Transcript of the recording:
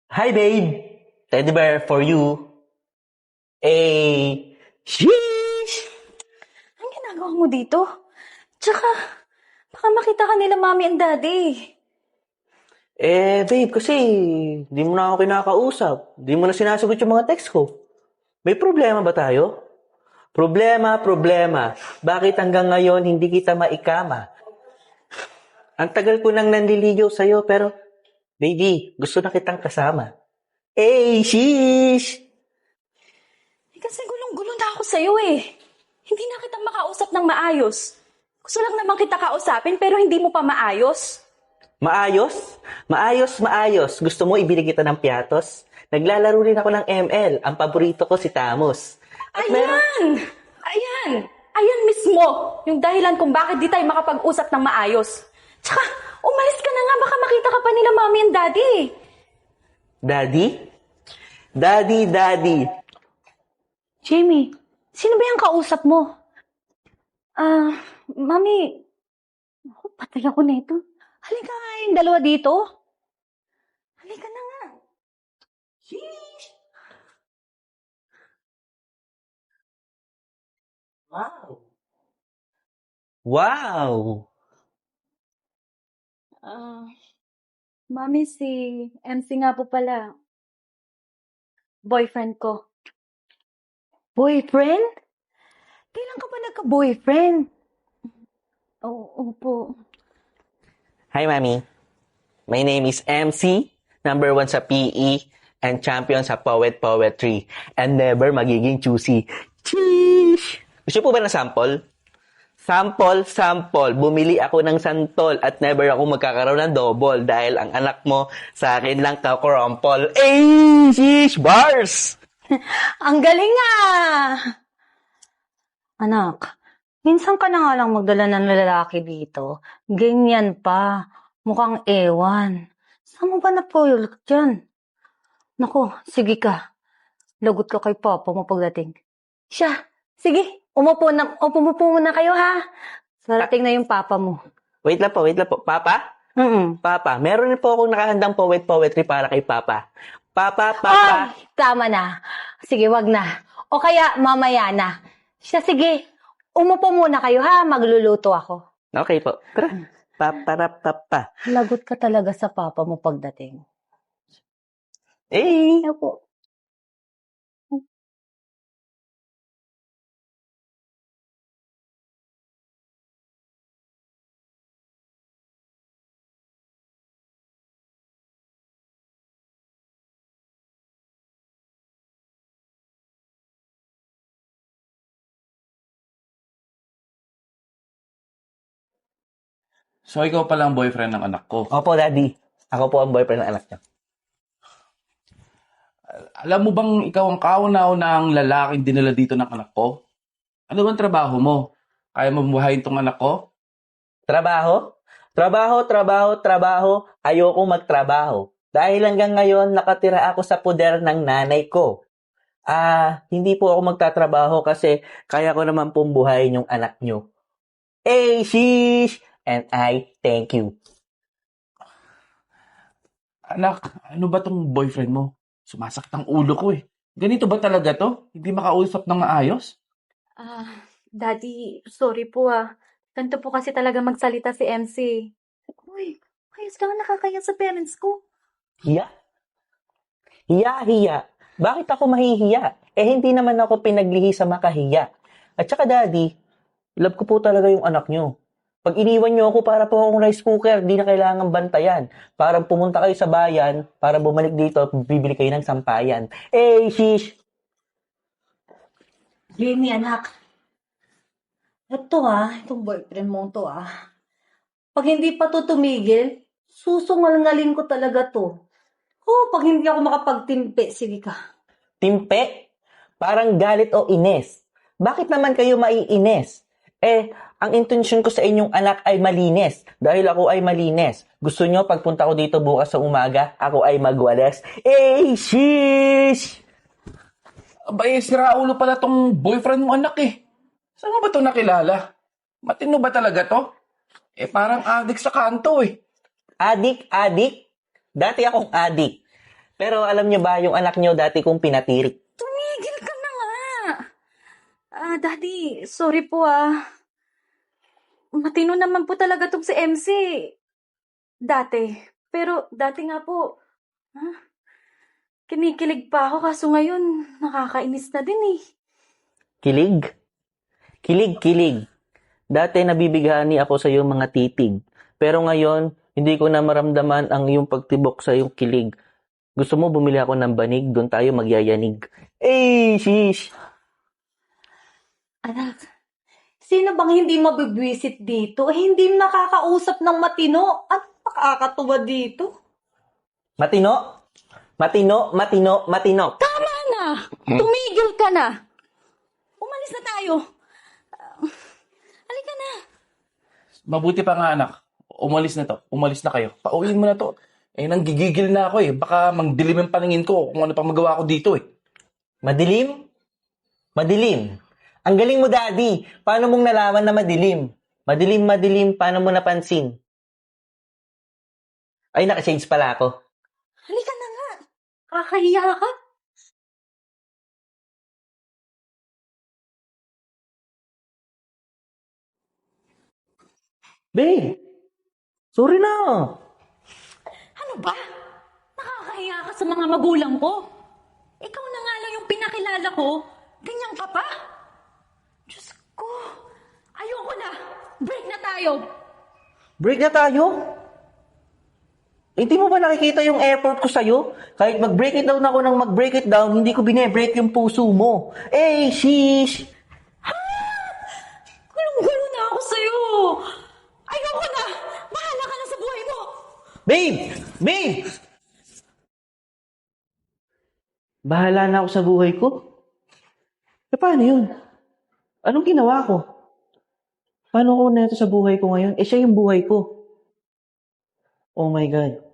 Hi, babe. Teddy bear for you. Sheesh! Anong ginagawa mo dito? Tsaka, baka makita ka nila mami and daddy. Babe, kasi di mo na ako kinakausap. Di mo na sinasagot yung mga text ko. May problema ba tayo? Problema. Bakit hanggang ngayon hindi kita maikama? Ang tagal ko nang nanliligaw sa'yo, pero baby, gusto na kitang kasama. Sheesh! Kasi gulong-gulo na ako sa'yo eh. Hindi na kita makausap ng maayos. Gusto lang naman kita kausapin pero hindi mo pa maayos. Maayos. Gusto mo ibili kita ng piatos? Naglalaro rin ako ng ML. Ang paborito ko si Tamos. At Ayan mismo yung dahilan kung bakit di tayo makapag-usap ng maayos. Tsaka, umalis ka na nga, baka makita ka pa nila mami and daddy. Daddy. Jamie, sino ba yung kausap mo? Mami, patay ako nito. Halika nga yung dalawa dito. Halika na nga. Sheesh! Wow! Mami, si MC nga po pala. Boyfriend ko. Boyfriend? Kailan ka ba nagka-boyfriend? Oo po. Hi, Mami. My name is MC, number 1 sa PE, and champion sa poetry, and never magiging choosy. Sheesh! Gusto po ba ng sample? Sample. Bumili ako ng santol at never ako magkakaroon ng double dahil ang anak mo sa akin lang kakurampol. Sheesh! Bars! Ang galing ah! Anak, minsan ka na nga lang magdala ng lalaki dito. Ganyan pa. Mukhang ewan. Saan mo ba napuyulot dyan? Naku, sige ka. Lagot ka kay Papa mo pagdating. Siya, sige, umupo muna kayo ha. Sarating na yung Papa mo. Wait lang po. Papa? Papa, meron na po akong nakahandang poetry para kay Papa. Papa. Ay, tama na. Sige, wag na. O kaya mamaya na. Siya, sige. Umupo muna kayo ha. Magluluto ako. Okay po. Tara. Papa. Lagot ka talaga sa Papa mo pagdating. Opo. So, ikaw pala ang boyfriend ng anak ko. Opo, Daddy. Ako po ang boyfriend ng anak niya. Alam mo bang ikaw ang kauna-unahang lalaking dinala dito ng anak ko? Ano bang trabaho mo? Kaya mo buhayin tong anak ko? Trabaho? Ayoko magtrabaho. Dahil hanggang ngayon, nakatira ako sa puder ng nanay ko. Hindi po ako magtatrabaho kasi kaya ko naman pong buhayin yung anak nyo. Sheesh! And I thank you. Anak, ano ba tong boyfriend mo? Sumasakit ang ulo ko eh. Ganito ba talaga to? Hindi makausap ng maayos? Daddy, sorry po ah. Ganito po kasi talaga magsalita si MC. Uy, ayos lang nakakaya sa parents ko. Hiya? Bakit ako mahihiya? Hindi naman ako pinaglihi sa makahiya. At saka, Daddy, love ko po talaga yung anak nyo. Pag iniwan nyo ako para po akong rice cooker, di na kailangan bantayan. Parang pumunta kayo sa bayan, para bumalik dito, bibili kayo ng sampayan. Shish! Jamie, anak. Itong boyfriend mo to Pag hindi pa to tumigil, susungal-ngalin ko talaga to. Pag hindi ako makapagtimpi, sige ka. Timpe? Parang galit o ines. Bakit naman kayo maiines? Ang intensyon ko sa inyong anak ay malinis. Dahil ako ay malinis. Gusto nyo, pagpunta ko dito bukas sa umaga, ako ay magwales. Shish! Abay, sira ulo pala tong boyfriend mo anak eh. Saan mo ba ito nakilala? Matino ba talaga to? Parang addict sa kanto eh. Adik? Dati akong adik. Pero alam niyo ba, yung anak niyo dati kong pinatirik. Tumigil ka na nga. Daddy, sorry po Matino naman po talaga tong si MC. Dati. Pero dati nga po, kinikilig pa ako kaso ngayon, nakakainis na din eh. Kilig? Kilig. Dati nabibighani ako sa iyong mga titig. Pero ngayon, hindi ko na maramdaman ang iyong pagtibok sa iyong kilig. Gusto mo bumili ako ng banig, doon tayo magyayanig. Eh, shish! Anak, sino bang hindi mabibwisit dito? Hindi nakakausap ng matino. At nakakatuwa dito. Matino? Matino. Tama na! Tumigil ka na! Umalis na tayo. Halika na. Mabuti pa nga anak. Umalis na to. Umalis na kayo. Pauwiin mo na to. Eh, nanggigigil na ako eh. Baka mangdilim ang paningin ko kung ano pang magawa ko dito eh. Madilim? Ang galing mo, Daddy. Paano mong nalaman na madilim? Madilim, paano mo napansin? Ay, naka-shades pala ako. Halika na nga. Kakahiya ka. Babe, sorry na. Ano ba? Nakakahiya ka sa mga magulang ko. Ikaw na nga lang yung pinakilala ko. Ganyan ka pa? Diyos ko. Ayoko na. Break na tayo. Break na tayo? Hindi mo ba nakikita yung effort ko sa'yo? Kahit mag-break it down ako ng mag-break it down, hindi ko bine-break yung puso mo. Eh, shish! Gulong-gulo na ako sa'yo. Ayoko na. Bahala ka na sa buhay mo. Babe! Bahala na ako sa buhay ko? E paano yun? Anong ginawa ko? Paano ko na ito sa buhay ko ngayon? Eh, siya yung buhay ko. Oh my God.